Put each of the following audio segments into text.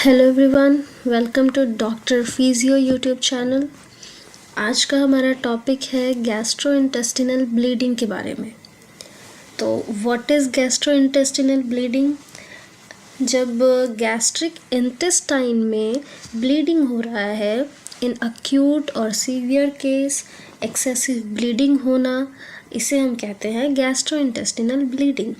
Hello everyone, welcome to doctor physio YouTube channel. आज का हमारा टॉपिक है गैस्ट्रोइंटेस्टिनल ब्लीडिंग के बारे में। तो व्हाट इज़ गैस्ट्रोइंटेस्टिनल ब्लीडिंग? जब गैस्ट्रिक इंटेस्टाइन में ब्लीडिंग हो रहा है, इन अक्यूट और सीवियर केस एक्सेसिव ब्लीडिंग होना, इसे हम कहते हैं गैस्ट्रोइंटेस्टिनल ब्लीडिंग।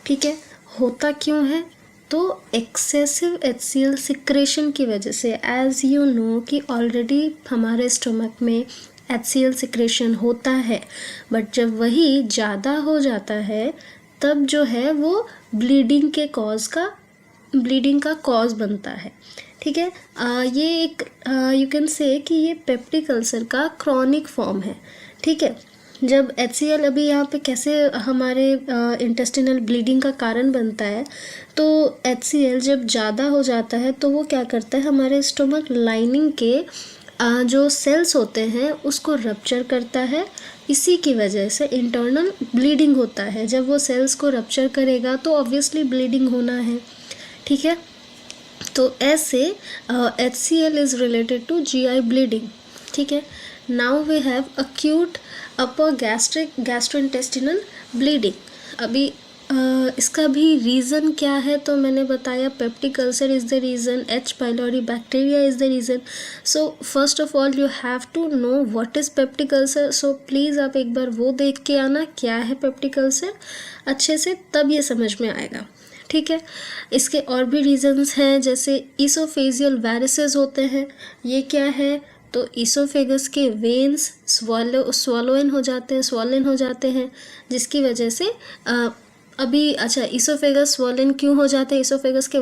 ठीक है, होता क्यों है? तो एक्सेसिव HCl सिक्रेशन की वजह से, एज यू नो कि ऑलरेडी हमारे स्टमक में HCl सिक्रेशन होता है, बट जब वही ज़्यादा हो जाता है तब जो है वो ब्लीडिंग का कॉज बनता है। ठीक है, ये एक यू कैन से कि ये पेप्टिक अल्सर का क्रॉनिक फॉर्म है। ठीक है, जब HCl अभी यहाँ पे कैसे हमारे इंटेस्टिनल ब्लीडिंग का कारण बनता है, तो HCl जब ज़्यादा हो जाता है तो वो क्या करता है, हमारे स्टमक लाइनिंग के जो सेल्स होते हैं उसको रप्चर करता है। इसी की वजह से इंटरनल ब्लीडिंग होता है। जब वो सेल्स को रप्चर करेगा तो ऑब्वियसली ब्लीडिंग होना है। ठीक है, तो ऐसे HCl is related to GI bleeding. ठीक है, now we have acute upper gastrointestinal bleeding. अभी इसका भी रीज़न क्या है? तो मैंने बताया peptic ulcer is the reason, H pylori bacteria is the reason. So first of all you have to know what is peptic ulcer. So please आप एक बार वो देख के आना क्या है पेप्टिक अल्सर अच्छे से, तब ये समझ में आएगा। ठीक है, इसके और भी रीज़न्स हैं, जैसे ईसोफेजियल वेरिसेस होते हैं। ये क्या है? तो ईसोफेगस के वेन्स स्वॉलन हो जाते हैं, जिसकी वजह से ईसोफेगस स्वॉलन क्यों हो जाते हैं, ईसोफेगस के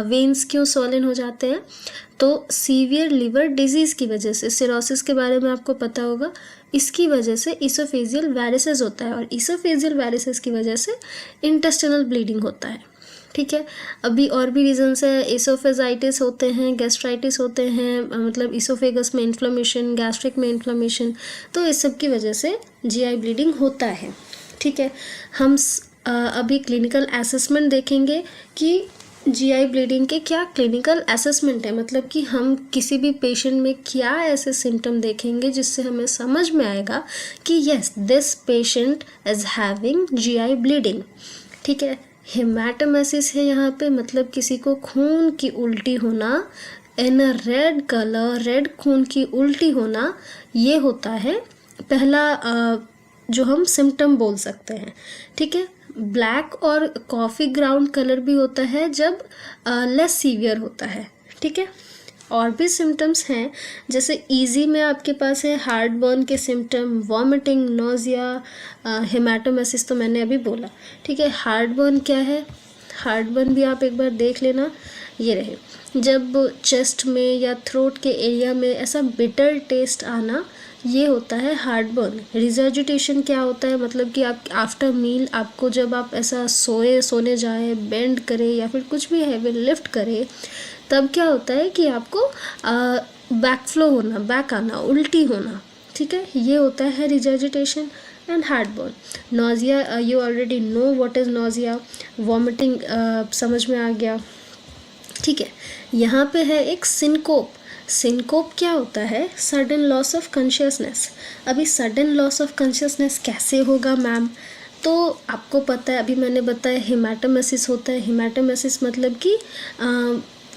वेन्स क्यों स्वॉलन हो जाते हैं? तो सीवियर लिवर डिजीज़ की वजह से, सिरोसिस के बारे में आपको पता होगा, इसकी वजह से ईसोफेजियल वेरिसेस होता है, और ईसोफेजियल वेरिसेस की वजह से इंटेस्टिनल ब्लीडिंग होता है। ठीक है, अभी और भी रीजंस है, एसोफेजाइटिस होते हैं, गैस्ट्राइटिस होते हैं, मतलब ईसोफेगस में इन्फ्लेमेशन, गैस्ट्रिक में इन्फ्लेमेशन, तो इस सब की वजह से GI ब्लीडिंग होता है। ठीक है, हम अभी क्लिनिकल असेसमेंट देखेंगे कि GI ब्लीडिंग के क्या क्लिनिकल असेसमेंट है, मतलब कि हम किसी भी पेशेंट में क्या ऐसे सिम्टम देखेंगे जिससे हमें समझ में आएगा कि yes this patient is having GI bleeding. ठीक है, हेमाटोमेसिस है यहाँ पे, मतलब किसी को खून की उल्टी होना, इन अ रेड कलर, रेड खून की उल्टी होना, ये होता है पहला जो हम सिम्टम बोल सकते हैं। ठीक है, ब्लैक और कॉफ़ी ग्राउंड कलर भी होता है जब लेस सीवियर होता है। ठीक है, और भी सिम्टम्स हैं, जैसे ईजी में आपके पास है हार्ट बर्न के सिम्टम, वॉमिटिंग, नोजिया, हेमाटोमेसिस तो मैंने अभी बोला। ठीक है, हार्ट बर्न क्या है? हार्ट बर्न भी आप एक बार देख लेना, ये रहे, जब चेस्ट में या थ्रोट के एरिया में ऐसा बिटर टेस्ट आना, ये होता है हार्ट बर्न। रिजर्जिटेशन क्या होता है? मतलब कि आप आफ्टर मील, आपको जब आप ऐसा सोने जाए, बेंड करे या फिर कुछ भी हैवी लिफ्ट करे, तब क्या होता है कि आपको बैक फ्लो होना, बैक आना, उल्टी होना। ठीक है, ये होता है regurgitation and heartburn. Nausea, you already know what is nausea. Vomiting समझ में आ गया। ठीक है, यहाँ पे है एक सिनकोप। सिनकोप क्या होता है? Sudden loss of consciousness. अभी सडन लॉस ऑफ कॉन्शियसनेस कैसे होगा मैम? तो आपको पता है, अभी मैंने बताया हेमाटोमेसिस होता है। हेमाटोमेसिस मतलब कि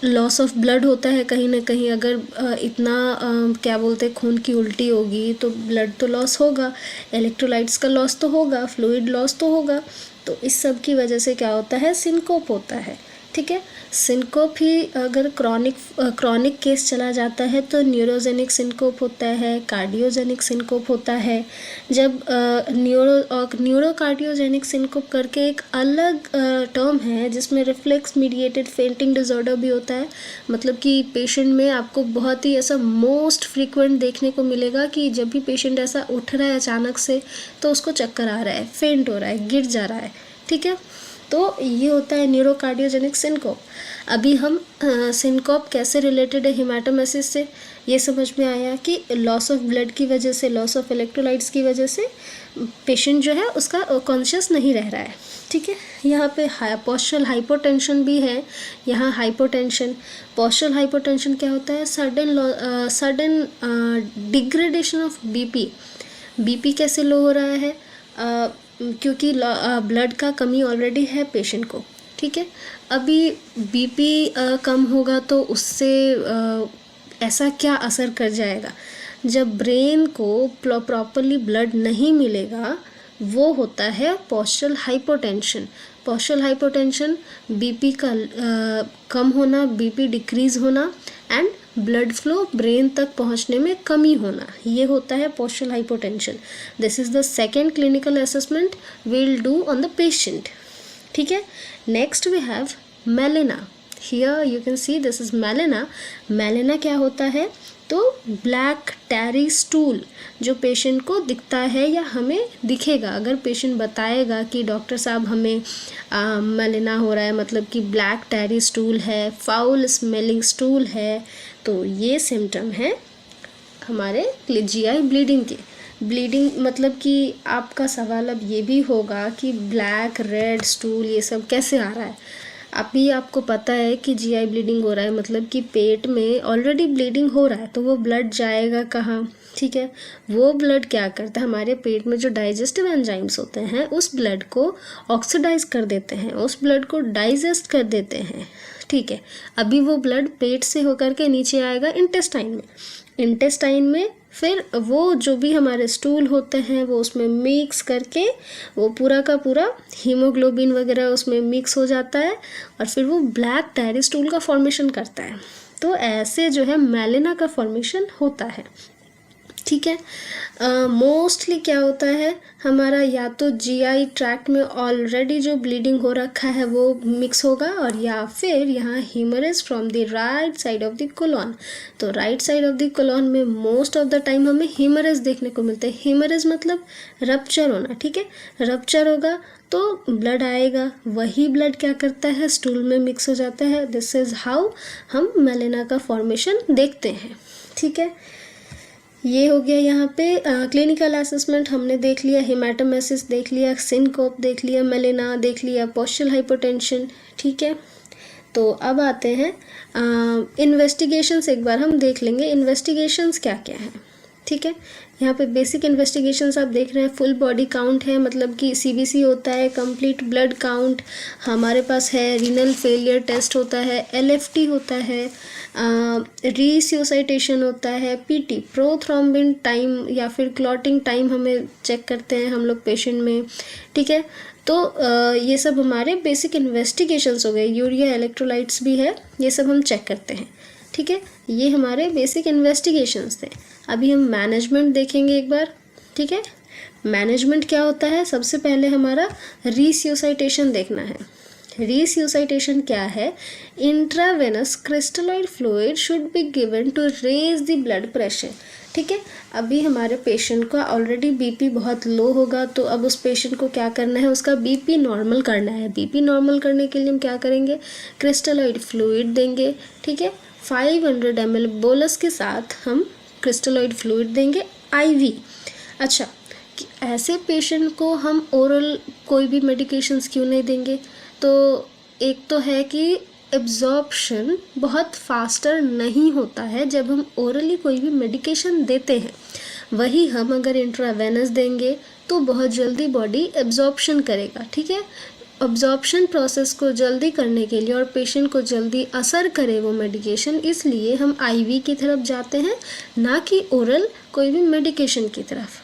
लॉस ऑफ ब्लड होता है कहीं ना कहीं। अगर इतना क्या बोलते हैं, खून की उल्टी होगी तो ब्लड तो लॉस होगा, इलेक्ट्रोलाइट्स का लॉस तो होगा, फ्लूइड लॉस तो होगा। तो इस सब की वजह से क्या होता है? सिनकोप होता है। ठीक है, सिनकोप ही अगर क्रॉनिक केस चला जाता है तो न्यूरोजेनिक सिनकोप होता है, कार्डियोजेनिक सिनकोप होता है। जब न्यूरोकार्डियोजेनिक सिनकोप करके एक अलग टर्म है जिसमें रिफ्लेक्स मीडिएटेड फेंटिंग डिसऑर्डर भी होता है। मतलब कि पेशेंट में आपको बहुत ही ऐसा मोस्ट फ्रीक्वेंट देखने को मिलेगा कि जब भी पेशेंट ऐसा उठ रहा है अचानक से, तो उसको चक्कर आ रहा है, फेंट हो रहा है, गिर जा रहा है। ठीक है, तो ये होता है न्यूरोकार्डियोजेनिक सिनकोप। अभी हम सिनकोप कैसे रिलेटेड है हेमाटोमेसिस से, ये समझ में आया कि लॉस ऑफ ब्लड की वजह से, लॉस ऑफ इलेक्ट्रोलाइट्स की वजह से पेशेंट जो है उसका कॉन्शियस नहीं रह रहा है। ठीक है, यहाँ पे पोस्चरल हाइपोटेंशन भी है। यहाँ हाइपोटेंशन, पोस्चरल हाइपोटेंशन क्या होता है, सडन डिग्रेडेशन ऑफ बीपी कैसे लो हो रहा है, क्योंकि ब्लड का कमी ऑलरेडी है पेशेंट को। ठीक है, अभी बीपी कम होगा तो उससे ऐसा क्या असर कर जाएगा, जब ब्रेन को प्रॉपरली ब्लड नहीं मिलेगा वो होता है postural hypotension. Postural hypotension BP का कम होना, बीपी डिक्रीज होना एंड ब्लड फ्लो ब्रेन तक पहुंचने में कमी होना, ये होता है पोस्चरल हाइपोटेंशन। This is the second clinical assessment will do on the patient. ठीक है, next we have melena. Here you can see this is melena. Melena क्या होता है, तो ब्लैक टैरी स्टूल जो पेशेंट को दिखता है या हमें दिखेगा, अगर पेशेंट बताएगा कि डॉक्टर साहब हमें मेलेना हो रहा है, मतलब कि ब्लैक टैरी स्टूल है, फाउल स्मेलिंग स्टूल है, तो ये सिम्टम है हमारे जीआई ब्लीडिंग के। ब्लीडिंग मतलब कि आपका सवाल अब ये भी होगा कि ब्लैक रेड स्टूल ये सब कैसे आ रहा है। अभी आपको पता है कि जीआई ब्लीडिंग हो रहा है, मतलब कि पेट में ऑलरेडी ब्लीडिंग हो रहा है, तो वो ब्लड जाएगा कहाँ। ठीक है, वो ब्लड क्या करता है, हमारे पेट में जो डाइजेस्टिव एंजाइम्स होते हैं उस ब्लड को ऑक्सीडाइज कर देते हैं, उस ब्लड को डाइजेस्ट कर देते हैं। ठीक है, अभी वो ब्लड पेट से होकर के नीचे आएगा इंटेस्टाइन में फिर वो जो भी हमारे स्टूल होते हैं वो उसमें मिक्स करके वो पूरा का पूरा हीमोग्लोबिन वगैरह उसमें मिक्स हो जाता है और फिर वो ब्लैक टैरी स्टूल का फॉर्मेशन करता है। तो ऐसे जो है मेलेना का फॉर्मेशन होता है। ठीक है, मोस्टली क्या होता है हमारा, या तो जीआई ट्रैक्ट में ऑलरेडी जो ब्लीडिंग हो रखा है वो मिक्स होगा, और या फिर यहाँ haemorrhage from the right side of the colon. तो right side of the colon में मोस्ट ऑफ द टाइम हमें हीमरेज देखने को मिलते हैं। हीमरेज मतलब रप्चर होना। ठीक है, रप्चर होगा तो ब्लड आएगा, वही ब्लड क्या करता है स्टूल में मिक्स हो जाता है। दिस इज हाउ हम मेलेना का फॉर्मेशन देखते हैं। ठीक है, ये हो गया यहाँ पे क्लिनिकल असेसमेंट हमने देख लिया, हेमाटोमेसिस देख लिया, सिनकोप देख लिया, मेलेना देख लिया, पोस्चरल हाइपोटेंशन। ठीक है, तो अब आते हैं इन्वेस्टिगेशंस। एक बार हम देख लेंगे इन्वेस्टिगेशंस क्या क्या हैं। ठीक है, यहाँ पे बेसिक इन्वेस्टिगेशंस आप देख रहे हैं, फुल बॉडी काउंट है, मतलब कि सीबीसी होता है, कंप्लीट ब्लड काउंट हमारे पास है, रीनल फेलियर टेस्ट होता है, एलएफटी होता है, रीसियोसाइटेशन होता है, पीटी प्रोथ्रोम्बिन टाइम या फिर क्लॉटिंग टाइम हमें चेक करते हैं हम लोग पेशेंट में। ठीक है, तो ये सब हमारे बेसिक इन्वेस्टिगेशंस हो गए। यूरिया इलेक्ट्रोलाइट्स भी है, ये सब हम चेक करते हैं। ठीक है, ये हमारे बेसिक इन्वेस्टिगेशंस थे। अभी हम मैनेजमेंट देखेंगे एक बार। ठीक है, मैनेजमेंट क्या होता है, सबसे पहले हमारा रीसियोसाइटेशन देखना है। रीसियोसाइटेशन क्या है, intravenous crystalloid fluid should be given to raise the blood pressure. ठीक है, अभी हमारे पेशेंट का ऑलरेडी बीपी बहुत लो होगा, तो अब उस पेशेंट को क्या करना है, उसका बीपी नॉर्मल करना है। बीपी नॉर्मल करने के लिए हम क्या करेंगे, क्रिस्टलॉइड फ्लूइड देंगे। ठीक है, 500 ml बोलस के साथ हम क्रिस्टलॉइड फ्लूइड देंगे IV। अच्छा, कि ऐसे पेशेंट को हम ओरल कोई भी मेडिकेशंस क्यों नहीं देंगे, तो एक तो है कि एब्जॉर्प्शन बहुत फास्टर नहीं होता है जब हम ओरली कोई भी मेडिकेशन देते हैं, वही हम अगर इंट्रावेनस देंगे तो बहुत जल्दी बॉडी एब्जॉर्प्शन करेगा। ठीक है, एब्जॉर्प्शन प्रोसेस को जल्दी करने के लिए और पेशेंट को जल्दी असर करे वो मेडिकेशन, इसलिए हम IV की तरफ जाते हैं, ना कि ओरल कोई भी मेडिकेशन की तरफ।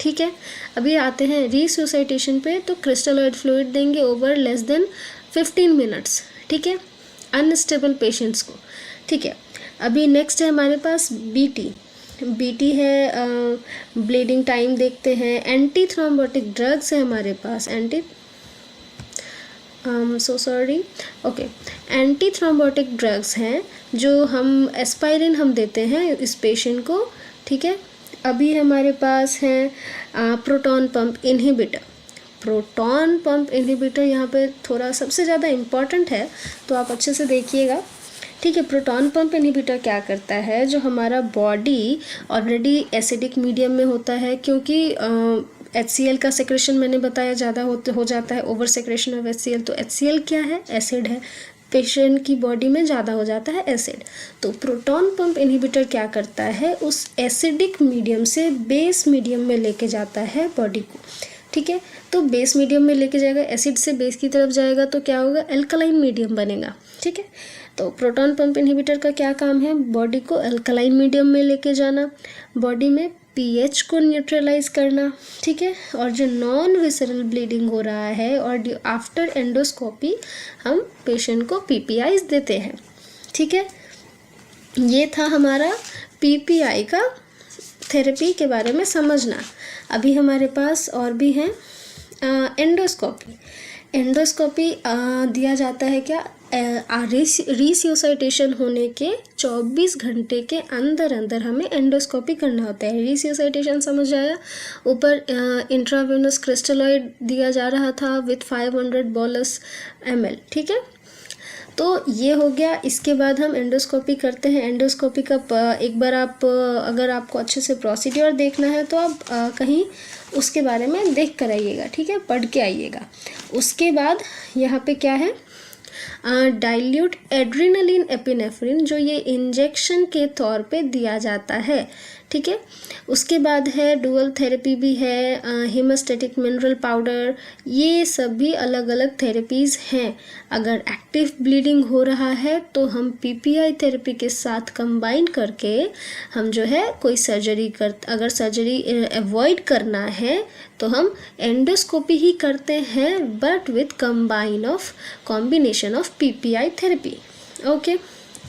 ठीक है, अभी आते हैं रीसोसाइटेशन पे, तो क्रिस्टलॉइड फ्लूइड देंगे ओवर लेस देन 15 मिनट्स। ठीक है, अनस्टेबल पेशेंट्स को। ठीक है, अभी नेक्स्ट है हमारे पास BT है, ब्लीडिंग टाइम देखते हैं। एंटी थ्रोम्बोटिक ड्रग्स है हमारे पास, एंटी थ्रोम्बोटिक ड्रग्स हैं जो हम एस्पायरिन हम देते हैं इस पेशेंट को। ठीक है, अभी हमारे पास हैं proton pump inhibitor. Proton pump inhibitor यहाँ पे थोड़ा सबसे ज़्यादा इम्पॉर्टेंट है, तो आप अच्छे से देखिएगा। ठीक है, प्रोटॉन पंप इनहिबिटर क्या करता है, जो हमारा बॉडी ऑलरेडी एसिडिक मीडियम में होता है, क्योंकि HCl का सेक्रेशन मैंने बताया ज़्यादा हो जाता है, ओवर सेक्रेशन ऑफ HCl। तो HCl क्या है, एसिड है, पेशेंट की बॉडी में ज़्यादा हो जाता है एसिड। तो प्रोटॉन पंप इनहिबिटर क्या करता है, उस एसिडिक मीडियम से बेस मीडियम में लेके जाता है बॉडी को। ठीक है, तो बेस मीडियम में लेके जाएगा, एसिड से बेस की तरफ जाएगा तो क्या होगा, एल्कलाइन मीडियम बनेगा। ठीक है, तो प्रोटॉन पंप इनहिबिटर का क्या काम है, बॉडी को एल्कलाइन मीडियम में लेके जाना, बॉडी में pH को न्यूट्रलाइज करना। ठीक है, और जो नॉन विसरल ब्लीडिंग हो रहा है और आफ्टर एंडोस्कोपी हम पेशेंट को PPIs देते हैं। ठीक है, ये था हमारा PPI का थेरेपी के बारे में समझना। अभी हमारे पास और भी हैं एंडोस्कोपी। एंडोस्कोपी दिया जाता है क्या, रिसियोसाइटेशन होने के 24 घंटे के अंदर अंदर हमें एंडोस्कोपी करना होता है। रिसियोसाइटेशन समझ आया, ऊपर इंट्रावेनस क्रिस्टलॉइड दिया जा रहा था विथ 500 बोलस ml। ठीक है, तो ये हो गया। इसके बाद हम एंडोस्कोपी करते हैं। एंडोस्कोपी का एक बार आप अगर आपको अच्छे से प्रोसीड्योर देखना है तो आप कहीं उसके बारे में देख कर आइएगा। ठीक है, पढ़ के आइएगा। उसके बाद यहाँ पे क्या है, डाइल्यूट एड्रेनालिन एपिनेफ्रिन, जो ये इंजेक्शन के तौर पे दिया जाता है। ठीक है, उसके बाद है डुअल थेरेपी भी है, हीमोस्टैटिक मिनरल पाउडर, ये सभी अलग अलग थेरेपीज़ हैं। अगर एक्टिव ब्लीडिंग हो रहा है तो हम PPI थेरेपी के साथ कंबाइन करके हम जो है कोई सर्जरी अगर सर्जरी अवॉइड करना है तो हम एंडोस्कोपी ही करते हैं, but with combination of PPI therapy. Okay,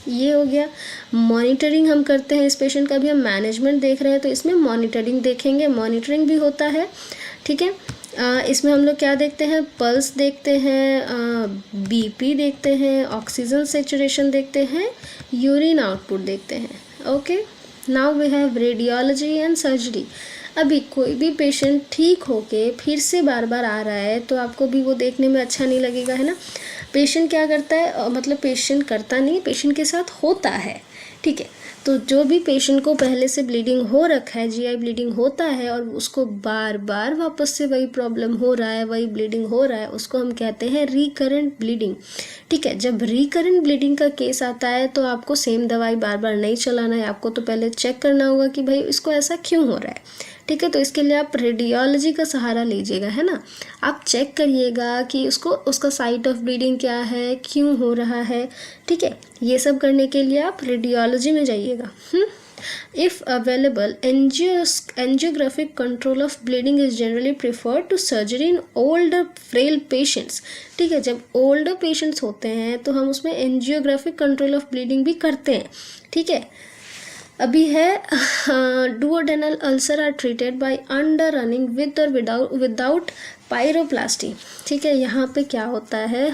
ये हो गया। मॉनिटरिंग हम करते हैं इस पेशेंट का भी। हम मैनेजमेंट देख रहे हैं तो इसमें मॉनिटरिंग देखेंगे, मॉनिटरिंग भी होता है। ठीक है, इसमें हम लोग क्या देखते हैं, पल्स देखते हैं, BP देखते हैं, ऑक्सीजन सेचुरेशन देखते हैं, यूरिन आउटपुट देखते हैं। Okay, now we have radiology and surgery. अभी कोई भी पेशेंट ठीक होके फिर से बार बार आ रहा है तो आपको भी वो देखने में अच्छा नहीं लगेगा, है ना। पेशेंट क्या करता है, मतलब पेशेंट करता नहीं, पेशेंट के साथ होता है। ठीक है, तो जो भी पेशेंट को पहले से ब्लीडिंग हो रखा है, GI ब्लीडिंग होता है और उसको बार बार वापस से वही प्रॉब्लम हो रहा है, वही ब्लीडिंग हो रहा है, उसको हम कहते हैं रिकरेंट ब्लीडिंग। ठीक है, जब रिकरेंट ब्लीडिंग का केस आता है तो आपको सेम दवाई बार बार नहीं चलाना है, आपको तो पहले चेक करना होगा कि भाई इसको ऐसा क्यों हो रहा है। ठीक है, तो इसके लिए आप रेडियोलॉजी का सहारा लीजिएगा, है ना। आप चेक करिएगा कि उसका साइट ऑफ ब्लीडिंग क्या है, क्यों हो रहा है। ठीक है, ये सब करने के लिए आप रेडियोलॉजी में जाइएगा। If available, angiographic control of bleeding is generally preferred to surgery in older frail patients। ठीक है, जब older patients होते हैं तो हम उसमें angiographic control of bleeding भी करते हैं। ठीक है, अभी है duodenal ulcer are treated by underrunning with or without pyroplasty। ठीक है, यहाँ पे क्या होता है,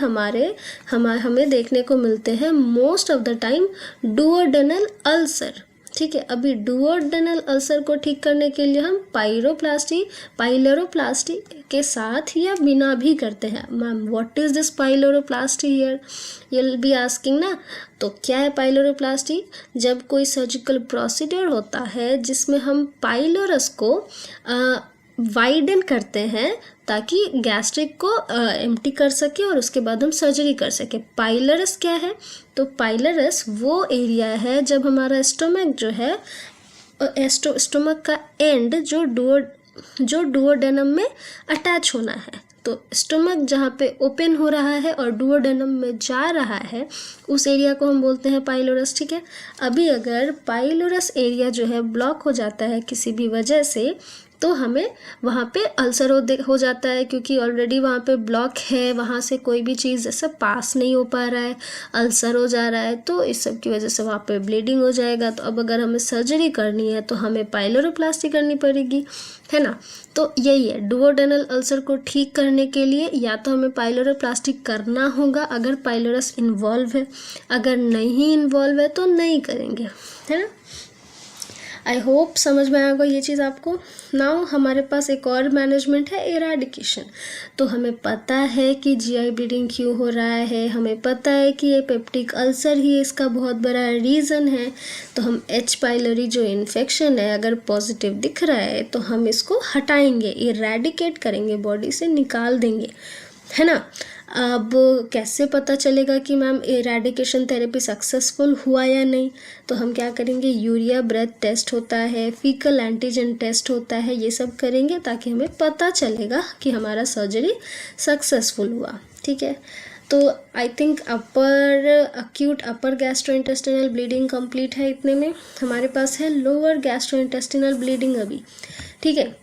हमें देखने को मिलते हैं most of the time duodenal ulcer। ठीक है, अभी डुओडेनल अल्सर को ठीक करने के लिए हम पाइलोरोप्लास्टी के साथ या बिना भी करते हैं। Ma'am, what is this pyloroplasty here, you will be asking ना। तो क्या है पाइलोरोप्लास्टी, जब कोई सर्जिकल प्रोसीड्योर होता है जिसमें हम पाइलोरस को वाइडन करते हैं ताकि गैस्ट्रिक को एम्प्टी कर सके और उसके बाद हम सर्जरी कर सके। पाइलरस क्या है, तो पाइलरस वो एरिया है जब हमारा स्टोमक जो है, स्टोमक का एंड जो डुओडेनम में अटैच होना है। तो स्टोमक जहाँ पे ओपन हो रहा है और डुओडेनम में जा रहा है, उस एरिया को हम बोलते हैं पाइलोरस। ठीक है, अभी अगर पाइलोरस एरिया जो है ब्लॉक हो जाता है किसी भी वजह से तो हमें वहाँ पे अल्सर हो जाता है, क्योंकि ऑलरेडी वहाँ पे ब्लॉक है, वहाँ से कोई भी चीज़ जैसे पास नहीं हो पा रहा है, अल्सर हो जा रहा है, तो इस सब की वजह से वहाँ पे ब्लीडिंग हो जाएगा। तो अब अगर हमें सर्जरी करनी है तो हमें पाइलोरोप्लास्टी करनी पड़ेगी, है ना। तो यही है, डुओडेनल अल्सर को ठीक करने के लिए या तो हमें पाइलोरोप्लास्टी करना होगा अगर पाइलोरस इन्वॉल्व है, अगर नहीं इन्वॉल्व है तो नहीं करेंगे, है ना। आई होप समझ में आएगा ये चीज़ आपको। नाउ हमारे पास एक और मैनेजमेंट है, इरेडिकेशन। तो हमें पता है कि जीआई ब्लीडिंग क्यों हो रहा है, हमें पता है कि ये पेप्टिक अल्सर ही इसका बहुत बड़ा रीज़न है। तो हम एच पाइलोरी जो इन्फेक्शन है अगर पॉजिटिव दिख रहा है तो हम इसको हटाएंगे, इरेडिकेट करेंगे, बॉडी से निकाल देंगे, है ना। अब कैसे पता चलेगा कि मैम इरेडिकेशन थेरेपी सक्सेसफुल हुआ या नहीं? तो हम क्या करेंगे, यूरिया ब्रेथ टेस्ट होता है, फीकल एंटीजन टेस्ट होता है, ये सब करेंगे ताकि हमें पता चलेगा कि हमारा सर्जरी सक्सेसफुल हुआ। ठीक है, तो I think acute upper gastrointestinal bleeding complete है। इतने में हमारे पास है लोअर गैस्ट्रोइंटेस्टिनल ब्लीडिंग अभी। ठीक है,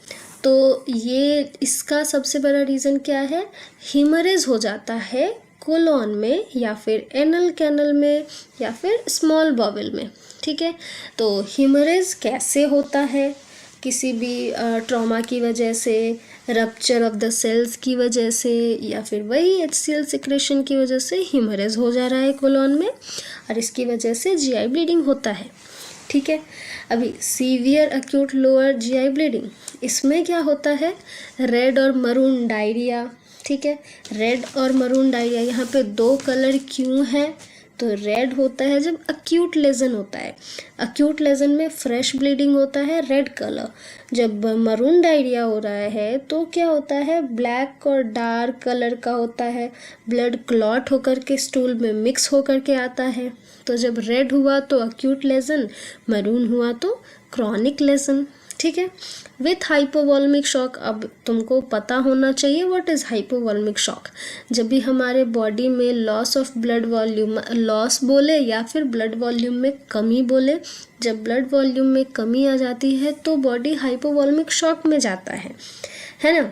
तो ये इसका सबसे बड़ा रीज़न क्या है, हीमरेज हो जाता है कोलोन में या फिर एनल कैनल में या फिर स्मॉल बॉवल में। ठीक है, तो हीमरेज कैसे होता है, किसी भी ट्रॉमा की वजह से, रप्चर ऑफ द सेल्स की वजह से, या फिर वही HCl सिक्रेशन की वजह से हीमरेज हो जा रहा है कोलोन में और इसकी वजह से जीआई ब्लीडिंग होता है। ठीक है, अभी severe acute lower GI bleeding, इसमें क्या होता है, रेड और मरून डायरिया। ठीक है, रेड और मरून डायरिया, यहाँ पे 2 कलर क्यों है? तो रेड होता है जब अक्यूट लेजन होता है, अक्यूट लेजन में फ्रेश ब्लीडिंग होता है, रेड कलर। जब मरून डायरिया हो रहा है तो क्या होता है, ब्लैक और डार्क कलर का होता है, ब्लड क्लॉट होकर के स्टूल में मिक्स होकर के आता है। तो जब रेड हुआ तो अक्यूट लेजन, मरून हुआ तो क्रॉनिक लेजन। ठीक है, विथ हाइपोवॉल्मिक शॉक। अब तुमको पता होना चाहिए व्हाट इज़ हाइपोवॉल्मिक शॉक। जब भी हमारे बॉडी में loss of blood volume, loss बोले या फिर ब्लड वॉल्यूम में कमी बोले, जब ब्लड वॉल्यूम में कमी आ जाती है तो बॉडी हाइपोवॉल्मिक शॉक में जाता है ना।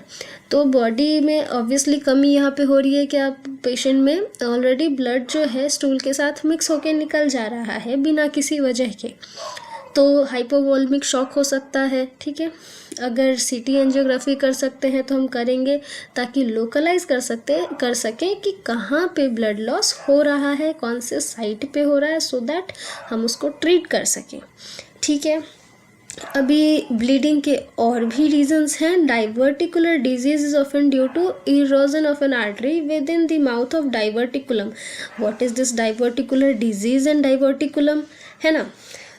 तो बॉडी में ऑब्वियसली कमी यहाँ पे हो रही है कि आप पेशेंट में ऑलरेडी ब्लड जो है स्टूल के साथ मिक्स होके निकल जा रहा है बिना किसी वजह के, तो हाइपोवॉल्मिक शॉक हो सकता है। ठीक है, अगर सीटी एंजियोग्राफी कर सकते हैं तो हम करेंगे ताकि लोकलाइज कर सकें कि कहाँ पे ब्लड लॉस हो रहा है, कौन से साइट पे हो रहा है, सो दैट हम उसको ट्रीट कर सकें। ठीक है, अभी ब्लीडिंग के और भी रीजंस हैं। Diverticular disease is often due to erosion of an artery within the mouth of diverticulum. What is this diverticular disease and diverticulum, है ना।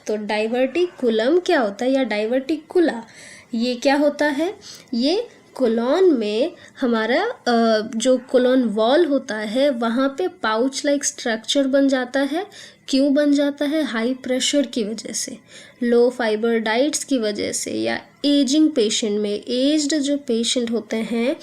तो डाइवर्टिकुलम क्या होता है या डाइवर्टिकुला, ये क्या होता है, ये कोलोन में हमारा जो कोलोन वॉल होता है वहाँ पे पाउच लाइक स्ट्रक्चर बन जाता है। क्यों बन जाता है, हाई प्रेशर की वजह से, लो फाइबर डाइट्स की वजह से, या एजिंग पेशेंट में, एज्ड जो पेशेंट होते हैं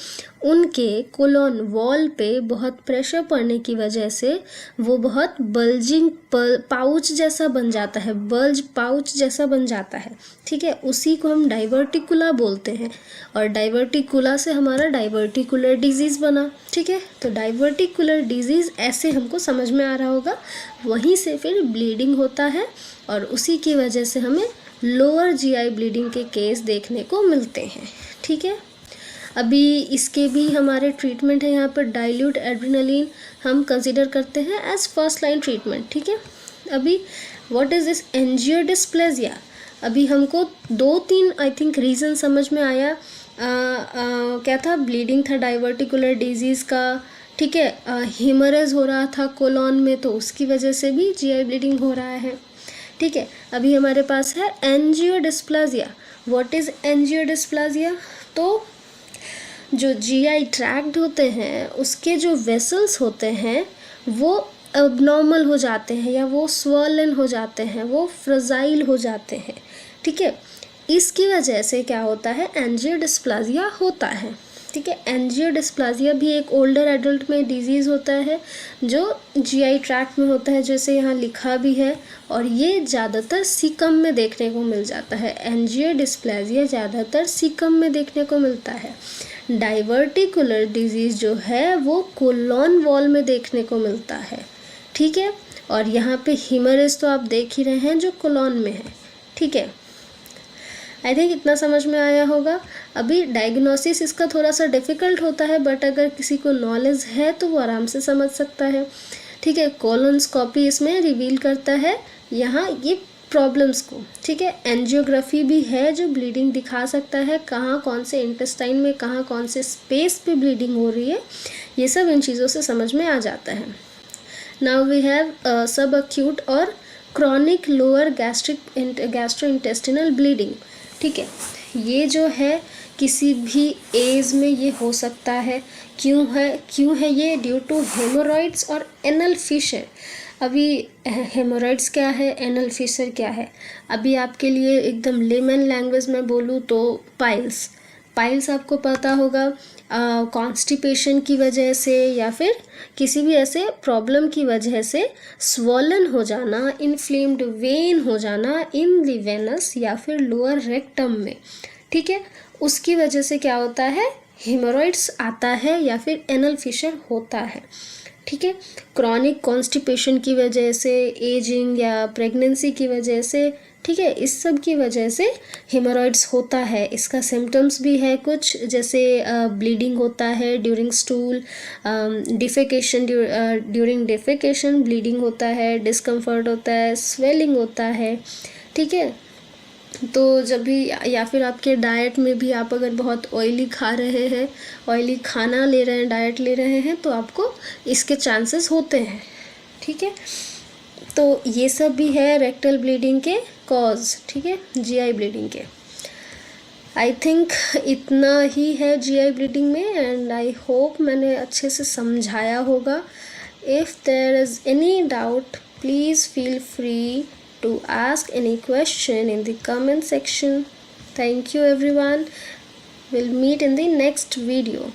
उनके कोलोन वॉल पे बहुत प्रेशर पड़ने की वजह से वो बहुत बल्जिंग पाउच जैसा बन जाता है, बल्ज पाउच जैसा बन जाता है। ठीक है, उसी को हम डाइवर्टिकुला बोलते हैं और डाइवर्टिकुला से हमारा डाइवर्टिकुलर डिजीज़ बना। ठीक है, तो डाइवर्टिकुलर डिजीज़ ऐसे हमको समझ में आ रहा होगा, वहीं से फिर ब्लीडिंग होता है और उसी की वजह से हमें लोअर जीआई ब्लीडिंग के केस देखने को मिलते हैं। ठीक है, अभी इसके भी हमारे ट्रीटमेंट है, यहाँ पर डाइल्यूट एड्रेनलिन हम कंसिडर करते हैं एज फर्स्ट लाइन ट्रीटमेंट। ठीक है, अभी व्हाट इज़ दिस एंजियोडिस्प्लेजिया, अभी हमको 2-3 आई थिंक रीज़न समझ में आया। क्या था, ब्लीडिंग था डाइवर्टिकुलर डिजीज़ का। ठीक है, हीमरेज हो रहा था कोलोन में तो उसकी वजह से भी जीआई ब्लीडिंग हो रहा है। ठीक है, अभी हमारे पास है एंजियोडिस्प्लाजिया। व्हाट इज़ एंजियोडिस्प्लाजिया, तो जो जीआई ट्रैक्ट होते हैं उसके जो वेसल्स होते हैं वो अबनॉर्मल हो जाते हैं या वो स्वॉलन हो जाते हैं, वो फ्रजाइल हो जाते हैं। ठीक है, इसकी वजह से क्या होता है, एंजियोडिस्प्लाजिया होता है। ठीक है, एंजियोडिस्प्लाजिया भी एक ओल्डर एडल्ट में डिजीज़ होता है जो जीआई ट्रैक्ट में होता है, जैसे यहाँ लिखा भी है, और ये ज़्यादातर सीकम में देखने को मिल जाता है। एंजियोडिस्प्लाजिया ज़्यादातर सीकम में देखने को मिलता है। डाइवर्टिकुलर डिजीज़ जो है वो कोलोन वॉल में देखने को मिलता है। ठीक है, और यहाँ पे हीमरेज तो आप देख ही रहे हैं जो कोलोन में है। ठीक है, आई थिंक इतना समझ में आया होगा। अभी डायग्नोसिस इसका थोड़ा सा डिफ़िकल्ट होता है, बट अगर किसी को नॉलेज है तो वो आराम से समझ सकता है। ठीक है, कोलोनस्कोपी इसमें रिवील करता है, यहाँ ये प्रॉब्लम्स को, ठीक है। एंजियोग्राफी भी है जो ब्लीडिंग दिखा सकता है, कहाँ कौन से इंटेस्टाइन में कहाँ कौन से स्पेस पे ब्लीडिंग हो रही है, ये सब इन चीज़ों से समझ में आ जाता है। नाउ वी हैव सब एक्यूट और क्रॉनिक लोअर गैस्ट्रोइंटेस्टिनल ब्लीडिंग, ठीक है। ये जो है किसी भी एज में ये हो सकता है। क्यों है ये? ड्यू टू हेमोरॉइड्स और एनल फिशर। अभी हेमोरॉइड्स क्या है, एनल फिशर क्या है? अभी आपके लिए एकदम लेमन लैंग्वेज में बोलूँ तो पाइल्स आपको पता होगा, कॉन्स्टिपेशन की वजह से या फिर किसी भी ऐसे प्रॉब्लम की वजह से स्वॉलन हो जाना, इन्फ्लेम्ड वेन हो जाना इन द वेनस या फिर लोअर रेक्टम में, ठीक है। उसकी वजह से क्या होता है? हेमोरॉइड्स आता है या फिर एनल फिशर होता है, ठीक है। क्रॉनिक कॉन्स्टिपेशन की वजह से, एजिंग या प्रेगनेंसी की वजह से, ठीक है, इस सब की वजह से हेमोरॉइड्स होता है। इसका सिम्टम्स भी है कुछ, जैसे ब्लीडिंग होता है during stool, defecation, during defecation bleeding होता है, डिस्कम्फर्ट होता है, स्वेलिंग होता है, ठीक है। तो जब भी, या फिर आपके डाइट में भी आप अगर बहुत ऑयली खा रहे हैं, ऑयली खाना ले रहे हैं, डाइट ले रहे हैं, तो आपको इसके चांसेस होते हैं, ठीक है। तो ये सब भी है रेक्टल ब्लीडिंग के कॉज, ठीक है, जीआई ब्लीडिंग के। आई थिंक इतना ही है जीआई ब्लीडिंग में, एंड आई होप मैंने अच्छे से समझाया होगा। If there is any doubt, please feel free to ask any question in the comment section. Thank you everyone. We'll meet in the next video.